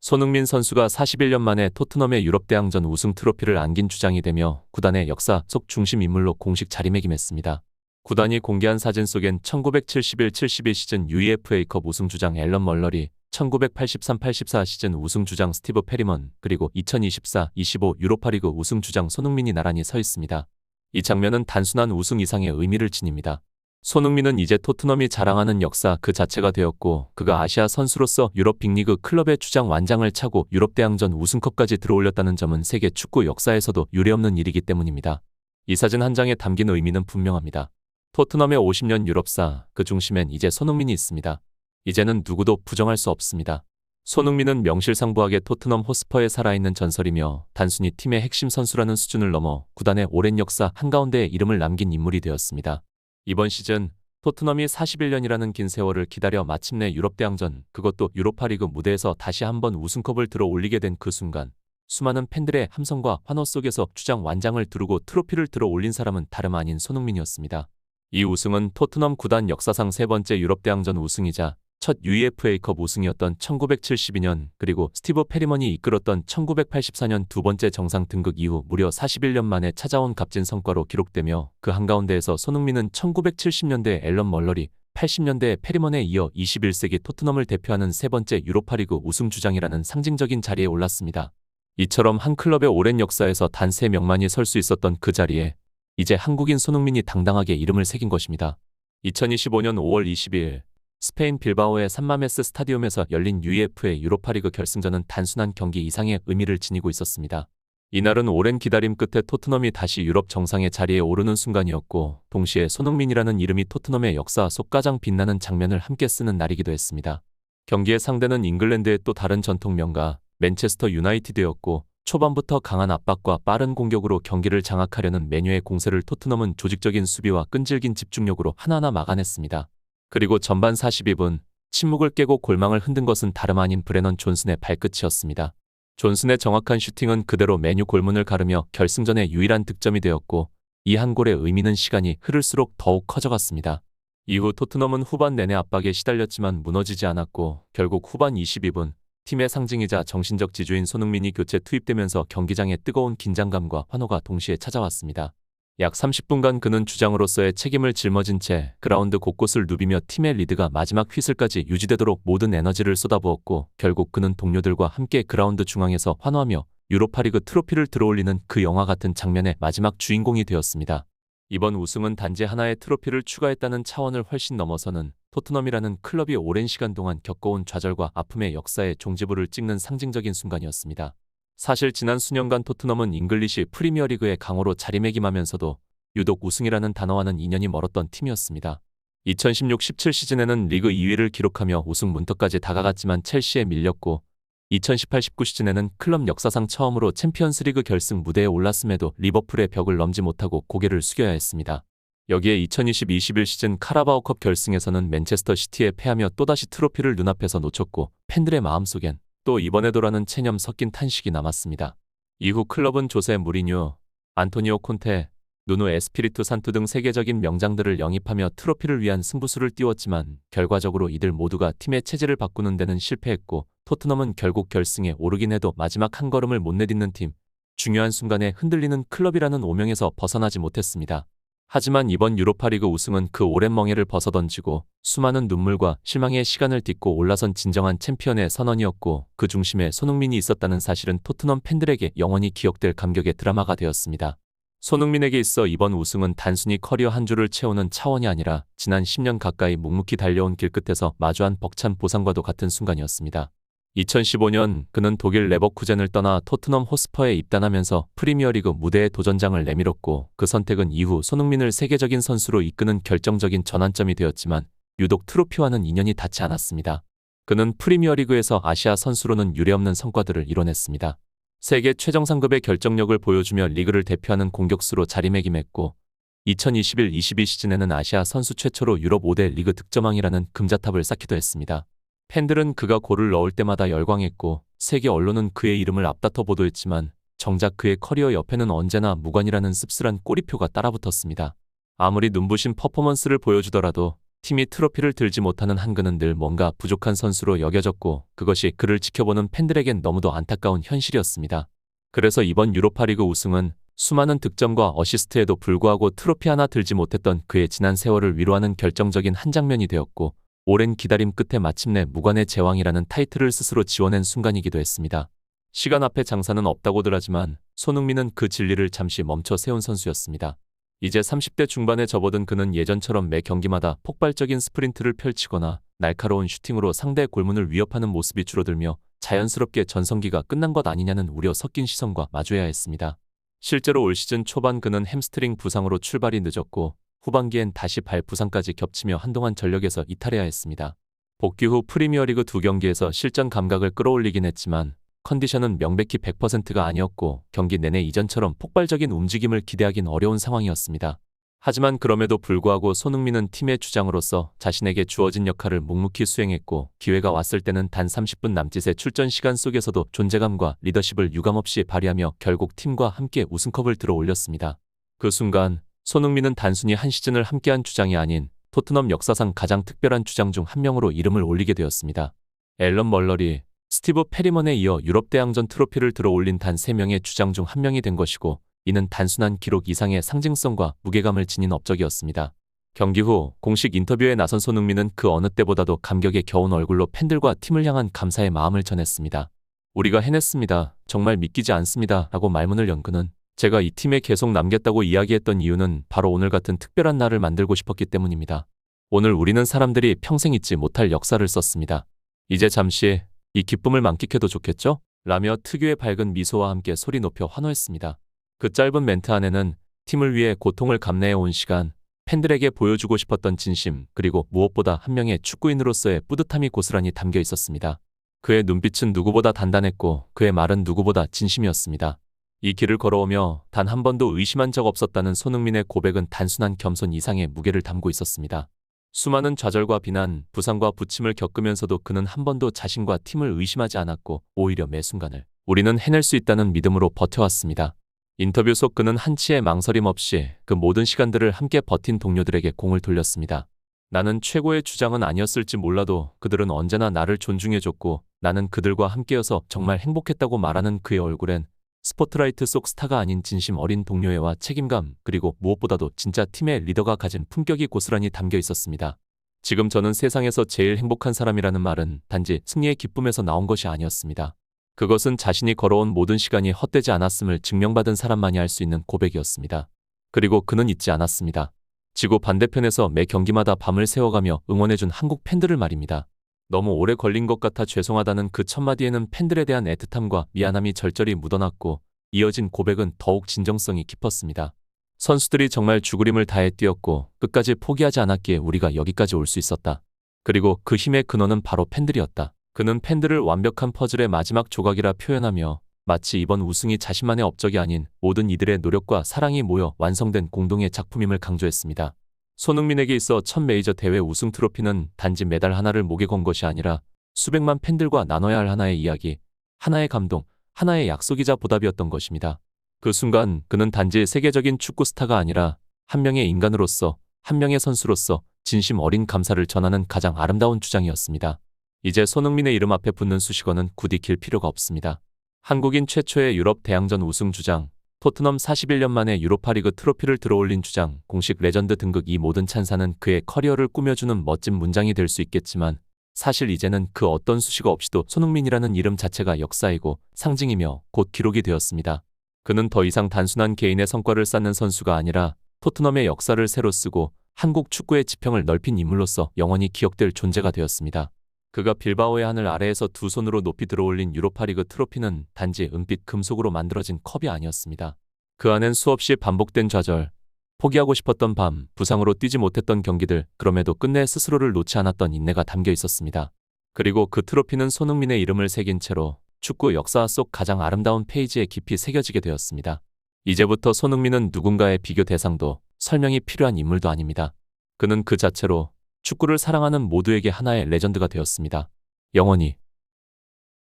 손흥민 선수가 41년 만에 토트넘의 유럽대항전 우승 트로피를 안긴 주장이 되며 구단의 역사 속 중심 인물로 공식 자리매김했습니다. 구단이 공개한 사진 속엔 1971-72 시즌 UEFA컵 우승 주장 앨런 멀러리, 1983-84 시즌 우승 주장 스티브 페리먼, 그리고 2024-25 유로파리그 우승 주장 손흥민이 나란히 서 있습니다. 이 장면은 단순한 우승 이상의 의미를 지닙니다. 손흥민은 이제 토트넘이 자랑하는 역사 그 자체가 되었고, 그가 아시아 선수로서 유럽 빅리그 클럽의 주장 완장을 차고 유럽대항전 우승컵까지 들어올렸다는 점은 세계 축구 역사에서도 유례없는 일이기 때문입니다. 이 사진 한 장에 담긴 의미는 분명합니다. 토트넘의 50년 유럽사, 그 중심엔 이제 손흥민이 있습니다. 이제는 누구도 부정할 수 없습니다. 손흥민은 명실상부하게 토트넘 호스퍼에 살아있는 전설이며 단순히 팀의 핵심 선수라는 수준을 넘어 구단의 오랜 역사 한가운데에 이름을 남긴 인물이 되었습니다. 이번 시즌 토트넘이 41년이라는 긴 세월을 기다려 마침내 유럽대항전, 그것도 유로파리그 무대에서 다시 한번 우승컵을 들어 올리게 된 그 순간, 수많은 팬들의 함성과 환호 속에서 주장 완장을 두르고 트로피를 들어 올린 사람은 다름 아닌 손흥민이었습니다. 이 우승은 토트넘 구단 역사상 세 번째 유럽대항전 우승이자 첫 UEFA컵 우승이었던 1972년, 그리고 스티브 페리먼이 이끌었던 1984년 두 번째 정상 등극 이후 무려 41년 만에 찾아온 값진 성과로 기록되며, 그 한가운데에서 손흥민은 1970년대 앨런 멀러리, 80년대 페리먼에 이어 21세기 토트넘을 대표하는 세 번째 유로파리그 우승 주장이라는 상징적인 자리에 올랐습니다. 이처럼 한 클럽의 오랜 역사에서 단 3명만이 설 수 있었던 그 자리에 이제 한국인 손흥민이 당당하게 이름을 새긴 것입니다. 2025년 5월 22일 스페인 빌바오의 산마메스 스타디움에서 열린 UEFA 유로파리그 결승전은 단순한 경기 이상의 의미를 지니고 있었습니다. 이날은 오랜 기다림 끝에 토트넘이 다시 유럽 정상의 자리에 오르는 순간이었고, 동시에 손흥민이라는 이름이 토트넘의 역사 속 가장 빛나는 장면을 함께 쓰는 날이기도 했습니다. 경기의 상대는 잉글랜드의 또 다른 전통 명가 맨체스터 유나이티드였고, 초반부터 강한 압박과 빠른 공격으로 경기를 장악하려는 메뉴의 공세를 토트넘은 조직적인 수비와 끈질긴 집중력으로 하나하나 막아냈습니다. 그리고 전반 42분, 침묵을 깨고 골망을 흔든 것은 다름 아닌 브레넌 존슨의 발끝이었습니다. 존슨의 정확한 슈팅은 그대로 메뉴 골문을 가르며 결승전의 유일한 득점이 되었고, 이 한 골의 의미는 시간이 흐를수록 더욱 커져갔습니다. 이후 토트넘은 후반 내내 압박에 시달렸지만 무너지지 않았고, 결국 후반 22분, 팀의 상징이자 정신적 지주인 손흥민이 교체 투입되면서 경기장에 뜨거운 긴장감과 환호가 동시에 찾아왔습니다. 약 30분간 그는 주장으로서의 책임을 짊어진 채 그라운드 곳곳을 누비며 팀의 리드가 마지막 휘슬까지 유지되도록 모든 에너지를 쏟아부었고, 결국 그는 동료들과 함께 그라운드 중앙에서 환호하며 유로파리그 트로피를 들어올리는 그 영화 같은 장면의 마지막 주인공이 되었습니다. 이번 우승은 단지 하나의 트로피를 추가했다는 차원을 훨씬 넘어서는 토트넘이라는 클럽이 오랜 시간 동안 겪어온 좌절과 아픔의 역사의 종지부를 찍는 상징적인 순간이었습니다. 사실 지난 수년간 토트넘은 잉글리시 프리미어리그의 강호로 자리매김하면서도 유독 우승이라는 단어와는 인연이 멀었던 팀이었습니다. 2016-17 시즌에는 리그 2위를 기록하며 우승 문턱까지 다가갔지만 첼시에 밀렸고, 2018-19 시즌에는 클럽 역사상 처음으로 챔피언스리그 결승 무대에 올랐음에도 리버풀의 벽을 넘지 못하고 고개를 숙여야 했습니다. 여기에 2020-21 시즌 카라바오컵 결승에서는 맨체스터 시티에 패하며 또다시 트로피를 눈앞에서 놓쳤고, 팬들의 마음속엔 또 이번에도라는 체념 섞인 탄식이 남았습니다. 이후 클럽은 조세 무리뉴, 안토니오 콘테, 누누 에스피리투 산투 등 세계적인 명장들을 영입하며 트로피를 위한 승부수를 띄웠지만, 결과적으로 이들 모두가 팀의 체질을 바꾸는 데는 실패했고, 토트넘은 결국 결승에 오르긴 해도 마지막 한 걸음을 못 내딛는 팀, 중요한 순간에 흔들리는 클럽이라는 오명에서 벗어나지 못했습니다. 하지만 이번 유로파리그 우승은 그 오랜 멍에를 벗어던지고 수많은 눈물과 실망의 시간을 딛고 올라선 진정한 챔피언의 선언이었고, 그 중심에 손흥민이 있었다는 사실은 토트넘 팬들에게 영원히 기억될 감격의 드라마가 되었습니다. 손흥민에게 있어 이번 우승은 단순히 커리어 한 줄을 채우는 차원이 아니라 지난 10년 가까이 묵묵히 달려온 길끝에서 마주한 벅찬 보상과도 같은 순간이었습니다. 2015년 그는 독일 레버쿠젠을 떠나 토트넘 호스퍼에 입단하면서 프리미어리그 무대에 도전장을 내밀었고, 그 선택은 이후 손흥민을 세계적인 선수로 이끄는 결정적인 전환점이 되었지만 유독 트로피와는 인연이 닿지 않았습니다. 그는 프리미어리그에서 아시아 선수로는 유례없는 성과들을 이뤄냈습니다. 세계 최정상급의 결정력을 보여주며 리그를 대표하는 공격수로 자리매김했고, 2021-22 시즌에는 아시아 선수 최초로 유럽 5대 리그 득점왕이라는 금자탑을 쌓기도 했습니다. 팬들은 그가 골을 넣을 때마다 열광했고, 세계 언론은 그의 이름을 앞다퉈 보도했지만 정작 그의 커리어 옆에는 언제나 무관이라는 씁쓸한 꼬리표가 따라붙었습니다. 아무리 눈부신 퍼포먼스를 보여주더라도 팀이 트로피를 들지 못하는 한 그는 늘 뭔가 부족한 선수로 여겨졌고 그것이 그를 지켜보는 팬들에겐 너무도 안타까운 현실이었습니다. 그래서 이번 유로파리그 우승은 수많은 득점과 어시스트에도 불구하고 트로피 하나 들지 못했던 그의 지난 세월을 위로하는 결정적인 한 장면이 되었고 오랜 기다림 끝에 마침내 무관의 제왕이라는 타이틀을 스스로 지어낸 순간이기도 했습니다. 시간 앞에 장사는 없다고들 하지만 손흥민은 그 진리를 잠시 멈춰 세운 선수였습니다. 이제 30대 중반에 접어든 그는 예전처럼 매 경기마다 폭발적인 스프린트를 펼치거나 날카로운 슈팅으로 상대 골문을 위협하는 모습이 줄어들며 자연스럽게 전성기가 끝난 것 아니냐는 우려 섞인 시선과 마주해야 했습니다. 실제로 올 시즌 초반 그는 햄스트링 부상으로 출발이 늦었고 후반기엔 다시 발 부상까지 겹치며 한동안 전력에서 이탈해야 했습니다. 복귀 후 프리미어리그 2경기에서 실전 감각을 끌어올리긴 했지만 컨디션은 명백히 100%가 아니었고 경기 내내 이전처럼 폭발적인 움직임을 기대하긴 어려운 상황이었습니다. 하지만 그럼에도 불구하고 손흥민은 팀의 주장으로서 자신에게 주어진 역할을 묵묵히 수행했고 기회가 왔을 때는 단 30분 남짓의 출전 시간 속에서도 존재감과 리더십을 유감없이 발휘하며 결국 팀과 함께 우승컵을 들어 올렸습니다. 그 순간 손흥민은 단순히 한 시즌을 함께한 주장이 아닌 토트넘 역사상 가장 특별한 주장 중 한 명으로 이름을 올리게 되었습니다. 앨런 멀러리, 스티브 페리먼에 이어 유럽 대항전 트로피를 들어 올린 단 3명의 주장 중 한 명이 된 것이고 이는 단순한 기록 이상의 상징성과 무게감을 지닌 업적이었습니다. 경기 후 공식 인터뷰에 나선 손흥민은 그 어느 때보다도 감격에 겨운 얼굴로 팬들과 팀을 향한 감사의 마음을 전했습니다. 우리가 해냈습니다. 정말 믿기지 않습니다. 라고 말문을 연 그는 제가 이 팀에 계속 남겠다고 이야기했던 이유는 바로 오늘 같은 특별한 날을 만들고 싶었기 때문입니다. 오늘 우리는 사람들이 평생 잊지 못할 역사를 썼습니다. 이제 잠시 이 기쁨을 만끽해도 좋겠죠? 라며 특유의 밝은 미소와 함께 소리 높여 환호했습니다. 그 짧은 멘트 안에는 팀을 위해 고통을 감내해 온 시간, 팬들에게 보여주고 싶었던 진심, 그리고 무엇보다 한 명의 축구인으로서의 뿌듯함이 고스란히 담겨 있었습니다. 그의 눈빛은 누구보다 단단했고 그의 말은 누구보다 진심이었습니다. 이 길을 걸어오며 단 한 번도 의심한 적 없었다는 손흥민의 고백은 단순한 겸손 이상의 무게를 담고 있었습니다. 수많은 좌절과 비난, 부상과 부침을 겪으면서도 그는 한 번도 자신과 팀을 의심하지 않았고 오히려 매 순간을 우리는 해낼 수 있다는 믿음으로 버텨왔습니다. 인터뷰 속 그는 한치의 망설임 없이 그 모든 시간들을 함께 버틴 동료들에게 공을 돌렸습니다. 나는 최고의 주장은 아니었을지 몰라도 그들은 언제나 나를 존중해줬고 나는 그들과 함께여서 정말 행복했다고 말하는 그의 얼굴엔 스포트라이트 속 스타가 아닌 진심 어린 동료애와 책임감, 그리고 무엇보다도 진짜 팀의 리더가 가진 품격이 고스란히 담겨 있었습니다. 지금 저는 세상에서 제일 행복한 사람이라는 말은 단지 승리의 기쁨에서 나온 것이 아니었습니다. 그것은 자신이 걸어온 모든 시간이 헛되지 않았음을 증명받은 사람만이 할 수 있는 고백이었습니다. 그리고 그는 잊지 않았습니다. 지구 반대편에서 매 경기마다 밤을 새워가며 응원해준 한국 팬들을 말입니다. 너무 오래 걸린 것 같아 죄송하다는 그 첫마디에는 팬들에 대한 애틋함과 미안함이 절절히 묻어났고 이어진 고백은 더욱 진정성이 깊었습니다. 선수들이 정말 죽으림을 다해 뛰었고 끝까지 포기하지 않았기에 우리가 여기까지 올 수 있었다. 그리고 그 힘의 근원은 바로 팬들이었다. 그는 팬들을 완벽한 퍼즐의 마지막 조각이라 표현하며 마치 이번 우승이 자신만의 업적이 아닌 모든 이들의 노력과 사랑이 모여 완성된 공동의 작품임을 강조했습니다. 손흥민에게 있어 첫 메이저 대회 우승 트로피는 단지 메달 하나를 목에 건 것이 아니라 수백만 팬들과 나눠야 할 하나의 이야기, 하나의 감동, 하나의 약속이자 보답이었던 것입니다. 그 순간 그는 단지 세계적인 축구 스타가 아니라 한 명의 인간으로서, 한 명의 선수로서 진심 어린 감사를 전하는 가장 아름다운 주장이었습니다. 이제 손흥민의 이름 앞에 붙는 수식어는 굳이 길 필요가 없습니다. 한국인 최초의 유럽 대항전 우승 주장, 토트넘 41년 만에 유로파리그 트로피를 들어올린 주장, 공식 레전드 등극 이 모든 찬사는 그의 커리어를 꾸며주는 멋진 문장이 될 수 있겠지만 사실 이제는 그 어떤 수식어 없이도 손흥민이라는 이름 자체가 역사이고 상징이며 곧 기록이 되었습니다. 그는 더 이상 단순한 개인의 성과를 쌓는 선수가 아니라 토트넘의 역사를 새로 쓰고 한국 축구의 지평을 넓힌 인물로서 영원히 기억될 존재가 되었습니다. 그가 빌바오의 하늘 아래에서 두 손으로 높이 들어올린 유로파리그 트로피는 단지 은빛 금속으로 만들어진 컵이 아니었습니다. 그 안엔 수없이 반복된 좌절, 포기하고 싶었던 밤, 부상으로 뛰지 못했던 경기들, 그럼에도 끝내 스스로를 놓지 않았던 인내가 담겨 있었습니다. 그리고 그 트로피는 손흥민의 이름을 새긴 채로 축구 역사 속 가장 아름다운 페이지에 깊이 새겨지게 되었습니다. 이제부터 손흥민은 누군가의 비교 대상도 설명이 필요한 인물도 아닙니다. 그는 그 자체로 축구를 사랑하는 모두에게 하나의 레전드가 되었습니다. 영원히